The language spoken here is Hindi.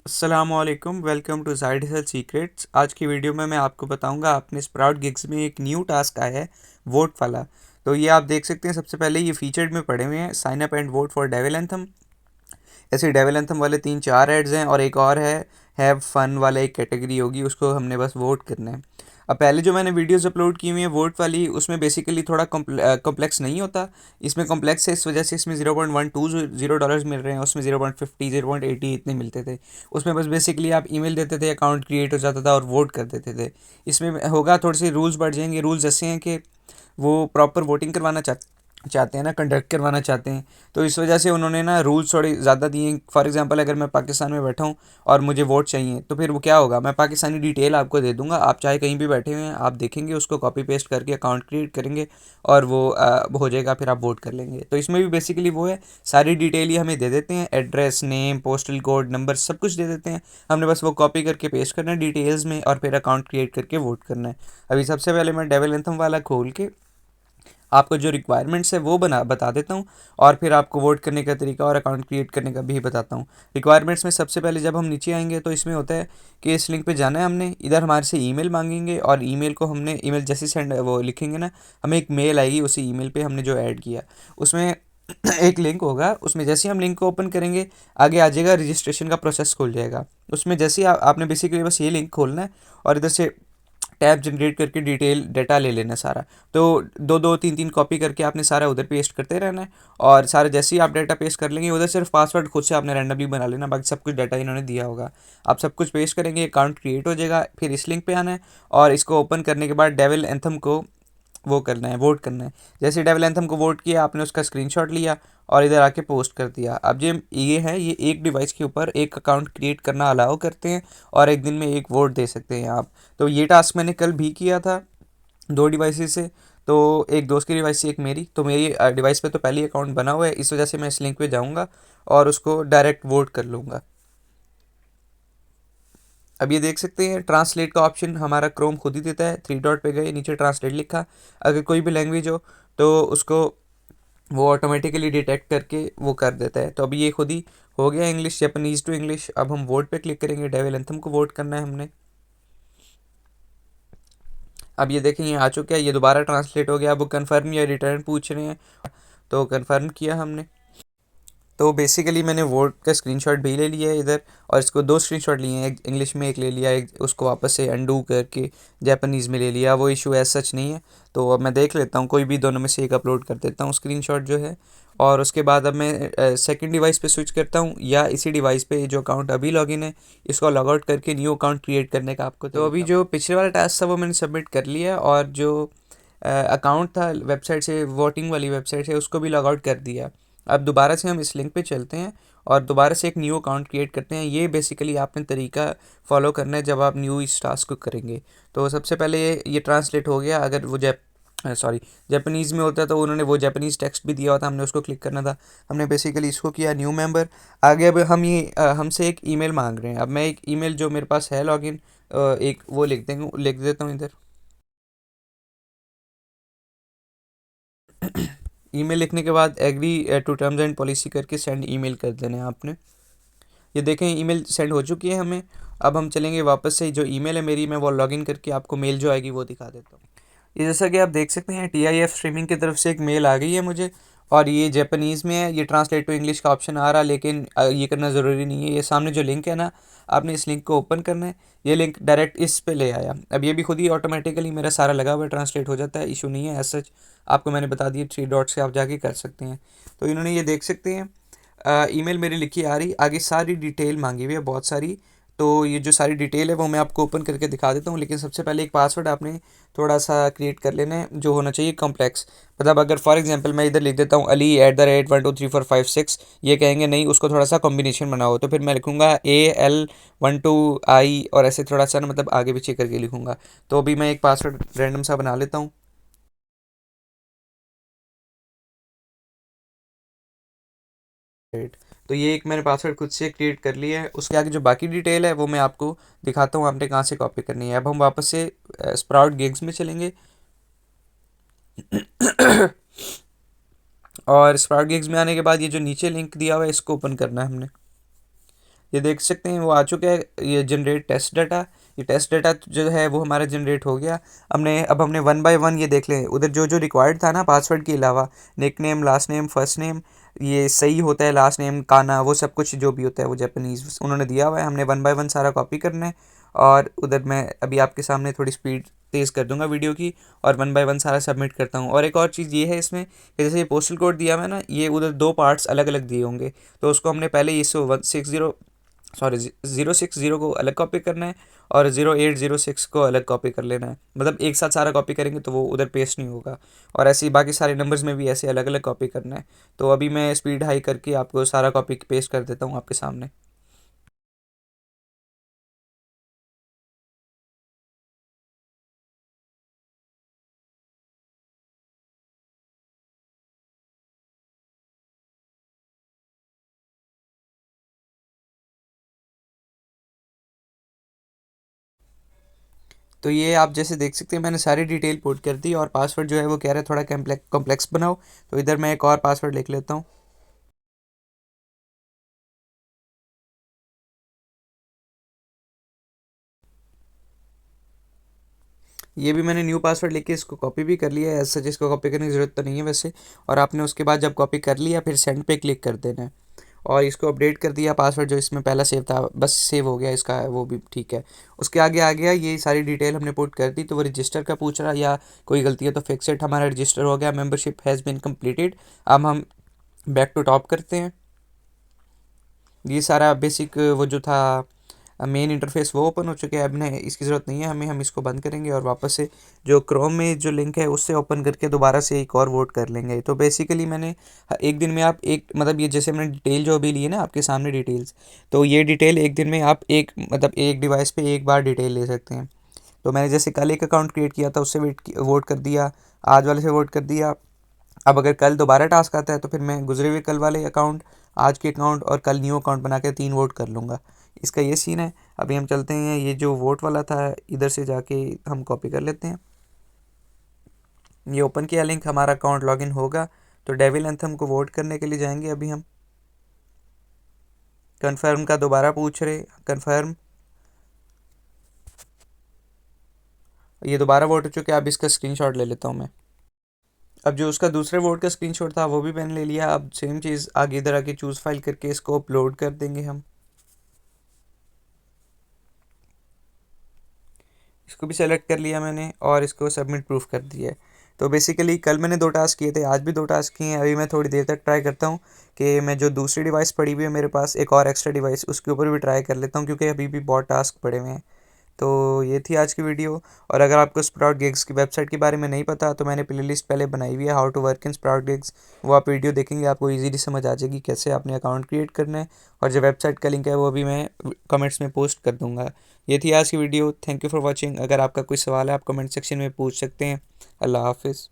अस्सलामुअलैकुम, welcome to side hustle secrets. आज की वीडियो में मैं आपको बताऊंगा अपने स्प्राउट गिग्स में एक न्यू टास्क आया है, वोट वाला। तो ये आप देख सकते हैं, सबसे पहले ये फीचर्ड में पड़े हुए हैं, sign up and vote for Devil Anthem. ऐसे डेविल एंथम वाले 3-4 एड्स हैं और एक और है हैव फन वाला, एक कैटेगरी होगी, उसको हमने बस वोट करना है। अब पहले जो मैंने वीडियोस अपलोड की हुई हैं वोट वाली, उसमें बेसिकली थोड़ा कॉम्प्लेक्स नहीं होता। इसमें कॉम्प्लेक्स है, इस वजह से इसमें $0.120 मिल रहे हैं, उसमें 0.50 0.80 इतने मिलते थे। उसमें बस बेसिकली आप ईमेल देते थे, अकाउंट क्रिएट हो जाता था और वोट कर देते थे। इसमें होगा थोड़े से रूल्स बढ़ जाएंगे। रूल्स ऐसे हैं कि वो प्रॉपर वोटिंग करवाना चाहते हैं ना, कंडक्ट करवाना चाहते हैं। तो इस वजह से उन्होंने ना रूल्स थोड़े ज़्यादा दिए हैं। फॉर एग्जांपल, अगर मैं पाकिस्तान में बैठा हूँ और मुझे वोट चाहिए, तो फिर वो क्या होगा, मैं पाकिस्तानी डिटेल आपको दे दूंगा, आप चाहे कहीं भी बैठे हुए हैं आप देखेंगे, उसको कॉपी पेस्ट करके अकाउंट क्रिएट करेंगे और वो हो जाएगा, फिर आप वोट कर लेंगे। तो इसमें भी बेसिकली वो है, सारी डिटेल ही हमें दे देते हैं, address, name, postal code, number, सब कुछ दे देते हैं। हमने बस वो कॉपी करके पेस्ट करना है डिटेल्स में और फिर अकाउंट क्रिएट करके वोट करना है। अभी सबसे पहले मैं डेविल एंथम वाला खोल के आपको जो रिक्वायरमेंट्स है वो बता देता हूँ, और फिर आपको वोट करने का तरीका और अकाउंट क्रिएट करने का भी बताता हूँ। रिक्वायरमेंट्स में सबसे पहले जब हम नीचे आएंगे तो इसमें होता है कि इस लिंक पे जाना है हमने, इधर हमारे से ईमेल मांगेंगे और ईमेल को हमने, ईमेल जैसे सेंड वो लिखेंगे ना, हमें एक मेल आएगी उसी ईमेल पे हमने जो ऐड किया उसमें एक लिंक होगा। उसमें जैसे ही हम लिंक को ओपन करेंगे, आगे आ जाएगा रजिस्ट्रेशन का प्रोसेस खुल जाएगा। उसमें जैसे ही आपने बेसिकली बस ये लिंक खोलना है और इधर से टैब जनरेट करके डिटेल डाटा ले लेना है सारा। तो दो दो तीन तीन कॉपी करके आपने सारा उधर पेस्ट करते रहना है। और सारा जैसे ही आप डाटा पेस्ट कर लेंगे, उधर सिर्फ पासवर्ड खुद से आपने रैंडमली बना लेना, बाकी सब कुछ डाटा इन्होंने दिया होगा। आप सब कुछ पेस्ट करेंगे, अकाउंट क्रिएट हो जाएगा। फिर इस लिंक पे आना है और इसको ओपन करने के बाद डेविल एंथम को वो करना है, वोट करना है। जैसे डेविल एंथम को वोट किया आपने, उसका स्क्रीनशॉट लिया और इधर आके पोस्ट कर दिया। अब ये है, ये एक डिवाइस के ऊपर एक अकाउंट क्रिएट करना अलाउ करते हैं और एक दिन में एक वोट दे सकते हैं आप। तो ये टास्क मैंने कल भी किया था 2 डिवाइसेस से। तो एक दोस्त की डिवाइस से, एक मेरी। तो मेरी डिवाइस पे तो पहले ही अकाउंट बना हुआ है, इस वजह से मैं इस लिंक पे जाऊँगा और उसको डायरेक्ट वोट कर लूँगा। अब ये देख सकते हैं, ट्रांसलेट का ऑप्शन हमारा क्रोम खुद ही देता है। 3 डॉट पे गए, नीचे ट्रांसलेट लिखा, अगर कोई भी लैंग्वेज हो तो उसको वो ऑटोमेटिकली डिटेक्ट करके वो कर देता है। तो अभी ये खुद ही हो गया, इंग्लिश जापानीज़ टू इंग्लिश। अब हम वोट पे क्लिक करेंगे, डेविल एंथम को वोट करना है हमने। अब ये देखें, ये आ चुका है, ये दोबारा ट्रांसलेट हो गया। अब वो कन्फर्म या रिटर्न पूछ रहे हैं, तो कन्फर्म किया हमने। तो बेसिकली मैंने वोट का स्क्रीनशॉट भी ले लिया है इधर, और इसको 2 स्क्रीनशॉट लिए हैं, एक इंग्लिश में एक ले लिया, एक उसको वापस से अंडू करके जापानीज़ में ले लिया। वो इशू एज सच नहीं है। तो अब मैं देख लेता हूँ, कोई भी दोनों में से एक अपलोड कर देता हूँ स्क्रीनशॉट जो है। और उसके बाद अब मैं सेकंड डिवाइस पे स्विच करता हूँ, या इसी डिवाइस पे जो अकाउंट अभी लॉगिन है इसको लॉग आउट करके न्यू अकाउंट क्रिएट करने का आपको तो अभी जो पिछले वाला टास्क था वो मैंने सबमिट कर लिया, और जो अकाउंट था वेबसाइट से, वोटिंग वाली वेबसाइट से, उसको भी लॉग आउट कर दिया। अब दोबारा से हम इस लिंक पे चलते हैं और दोबारा से एक न्यू अकाउंट क्रिएट करते हैं। ये बेसिकली आपने तरीका फॉलो करना है जब आप न्यू इस टास्क को करेंगे। तो सबसे पहले ये ट्रांसलेट हो गया। अगर वो जापानीज़ में होता है तो उन्होंने वो जापानीज़ टेक्स्ट भी दिया हुआ था, हमने उसको क्लिक करना था। हमने बेसिकली इसको किया न्यू मेंबर। आगे अब हमसे एक ईमेल मांग रहे हैं। अब मैं एक ईमेल जो मेरे पास है लॉगिन, एक वो लिख देता हूँ इधर। ईमेल लिखने के बाद agree to terms and policy करके सेंड ईमेल कर देना है आपने। ये देखें, ईमेल सेंड हो चुकी है हमें। अब हम चलेंगे वापस से, जो ईमेल है मेरी, मैं वो लॉगिन करके आपको मेल जो आएगी वो दिखा देता हूँ। ये जैसा कि आप देख सकते हैं, TIF स्ट्रीमिंग की तरफ से एक मेल आ गई है मुझे, और ये जापानीज़ में है। ये ट्रांसलेट टू इंग्लिश का ऑप्शन आ रहा, लेकिन ये करना ज़रूरी नहीं है। ये सामने जो लिंक है ना, आपने इस लिंक को ओपन करना है। ये लिंक डायरेक्ट इस पे ले आया। अब ये भी खुद ही ऑटोमेटिकली मेरा सारा लगा हुआ ट्रांसलेट हो जाता है, इशू नहीं है एज सच। आपको मैंने बता दिया, 3 डॉट से आप जाके कर सकते हैं। तो इन्होंने, ये देख सकते हैं, ईमेल मेरी लिखी आ रही, आगे सारी डिटेल मांगी हुई है, बहुत सारी। तो ये जो सारी डिटेल है वो मैं आपको ओपन करके दिखा देता हूँ, लेकिन सबसे पहले एक पासवर्ड आपने थोड़ा सा क्रिएट कर लेना है, जो होना चाहिए कॉम्प्लेक्स। मतलब अगर फॉर एग्जांपल मैं इधर लिख देता हूँ Ali@12345 6, ये कहेंगे नहीं, उसको थोड़ा सा कॉम्बिनेशन बनाओ, तो फिर मैं लिखूँगा AL12I, और ऐसे थोड़ा सा ना, मतलब आगे पीछे करके लिखूँगा। तो अभी मैं एक पासवर्ड रैंडम सा बना लेता हूँ। राइट। तो ये एक मैंने पासवर्ड खुद से क्रिएट कर लिया है। उसके आगे जो बाकी डिटेल है वो मैं आपको दिखाता हूँ आपने कहाँ से कॉपी करनी है। अब हम वापस से स्प्राउट गिग्स में चलेंगे और स्प्राउट गिग्स में आने के बाद ये जो नीचे लिंक दिया हुआ है इसको ओपन करना है हमने। ये देख सकते हैं वो आ चुका है, ये जनरेट टेस्ट डाटा। ये टेस्ट डाटा जो है वो हमारा जनरेट हो गया। अब हमने वन बाय वन ये देख लें, उधर जो जो रिक्वायर्ड था ना पासवर्ड के अलावा, nickname, last name, first name, ये सही होता है लास्ट नेम, काना, वो सब कुछ जो भी होता है वो जापानीज़ उन्होंने दिया हुआ है। हमने वन बाय वन सारा कॉपी करना है। और उधर मैं अभी आपके सामने थोड़ी स्पीड तेज़ कर दूंगा वीडियो की, और वन बाय वन सारा सबमिट करता हूँ। और एक और चीज़ ये है इसमें कि जैसे ये पोस्टल कोड दिया हुआ है ना, ये उधर दो पार्ट्स अलग अलग दिए होंगे, तो उसको हमने पहले इस 160 सॉरी 060 को अलग कॉपी करना है, और 0806 को अलग कॉपी कर लेना है। मतलब एक साथ सारा कॉपी करेंगे तो वो उधर पेस्ट नहीं होगा। और ऐसे ही बाकी सारे नंबर्स में भी ऐसे अलग अलग कॉपी करना है। तो अभी मैं स्पीड हाई करके आपको सारा कॉपी पेस्ट कर देता हूँ आपके सामने। तो ये आप जैसे देख सकते हैं मैंने सारी डिटेल पुट कर दी, और पासवर्ड जो है वो कह रहा है थोड़ा कॉम्प्लेक्स बनाओ। तो इधर मैं एक और पासवर्ड लिख लेता हूँ। ये भी मैंने न्यू पासवर्ड लिख के इसको कॉपी भी कर लिया है। ऐसा जिसको कॉपी करने की ज़रूरत तो नहीं है वैसे। और आपने उसके बाद जब कॉपी कर लिया फिर सेंड पे क्लिक कर देना है। और इसको अपडेट कर दिया, पासवर्ड जो इसमें पहला सेव था बस सेव हो गया इसका, वो भी ठीक है। उसके आगे आ गया, ये सारी डिटेल हमने पुट कर दी। तो वो रजिस्टर का पूछ रहा या कोई गलती है तो फिक्स इट, हमारा रजिस्टर हो गया, मेंबरशिप हैज़ बीन कंप्लीटेड। अब हम बैक टू टॉप करते हैं। ये सारा बेसिक वो जो था मेन इंटरफेस वो ओपन हो चुके हैं। अब ने इसकी ज़रूरत नहीं है हमें, हम इसको बंद करेंगे और वापस से जो क्रोम में जो लिंक है उससे ओपन करके दोबारा से एक और वोट कर लेंगे। तो बेसिकली मैंने एक दिन में आप एक मतलब ये जैसे हमने डिटेल जो अभी ली है ना आपके सामने डिटेल्स, तो ये डिटेल एक दिन में आप एक मतलब एक डिवाइस पे एक बार डिटेल ले सकते हैं। तो मैंने जैसे कल एक अकाउंट क्रिएट किया था उससे वोट कर दिया, आज वाले से वोट कर दिया। अब अगर कल दोबारा टास्क आता है तो फिर मैं गुजरे हुए कल वाले अकाउंट, आज के अकाउंट और कल न्यू अकाउंट बना के 3 वोट कर लूँगा। इसका ये सीन है। अभी हम चलते हैं, ये जो वोट वाला था इधर से जाके हम कॉपी कर लेते हैं। ये ओपन किया लिंक, हमारा अकाउंट लॉगिन होगा। तो डेविल एंथम को वोट करने के लिए जाएंगे अभी हम। कन्फर्म का दोबारा पूछ रहे, कन्फर्म। ये दोबारा वोट हो चुके हैं। अब इसका स्क्रीनशॉट ले लेता हूँ मैं। अब जो उसका दूसरे वोट का स्क्रीनशॉट था वो भी मैंने ले लिया। अब सेम चीज़ आगे इधर आके चूज़ फाइल करके इसको अपलोड कर देंगे हम। इसको भी सेलेक्ट कर लिया मैंने और इसको सबमिट प्रूफ कर दिया है। तो बेसिकली कल मैंने 2 टास्क किए थे, आज भी 2 टास्क किए हैं। अभी मैं थोड़ी देर तक ट्राई करता हूँ कि मैं जो दूसरी डिवाइस पड़ी हुई है मेरे पास एक और एक्स्ट्रा डिवाइस, उसके ऊपर भी ट्राई कर लेता हूँ, क्योंकि अभी भी बहुत टास्क पड़े हुए हैं। तो ये थी आज की वीडियो। और अगर आपको स्प्राउट गिग्स की वेबसाइट के बारे में नहीं पता तो मैंने प्लेलिस्ट पहले बनाई हुई है, how to work in Sprout Gigs. वो आप वीडियो देखेंगे आपको इजीली समझ आ जाएगी कैसे आपने अकाउंट क्रिएट करना है। और जो वेबसाइट का लिंक है वो भी मैं कमेंट्स में पोस्ट कर दूंगा। ये थी आज की video. Thank you for watching. अगर आपका कोई सवाल है आप कमेंट सेक्शन में पूछ सकते हैं। अल्लाह हाफिज़।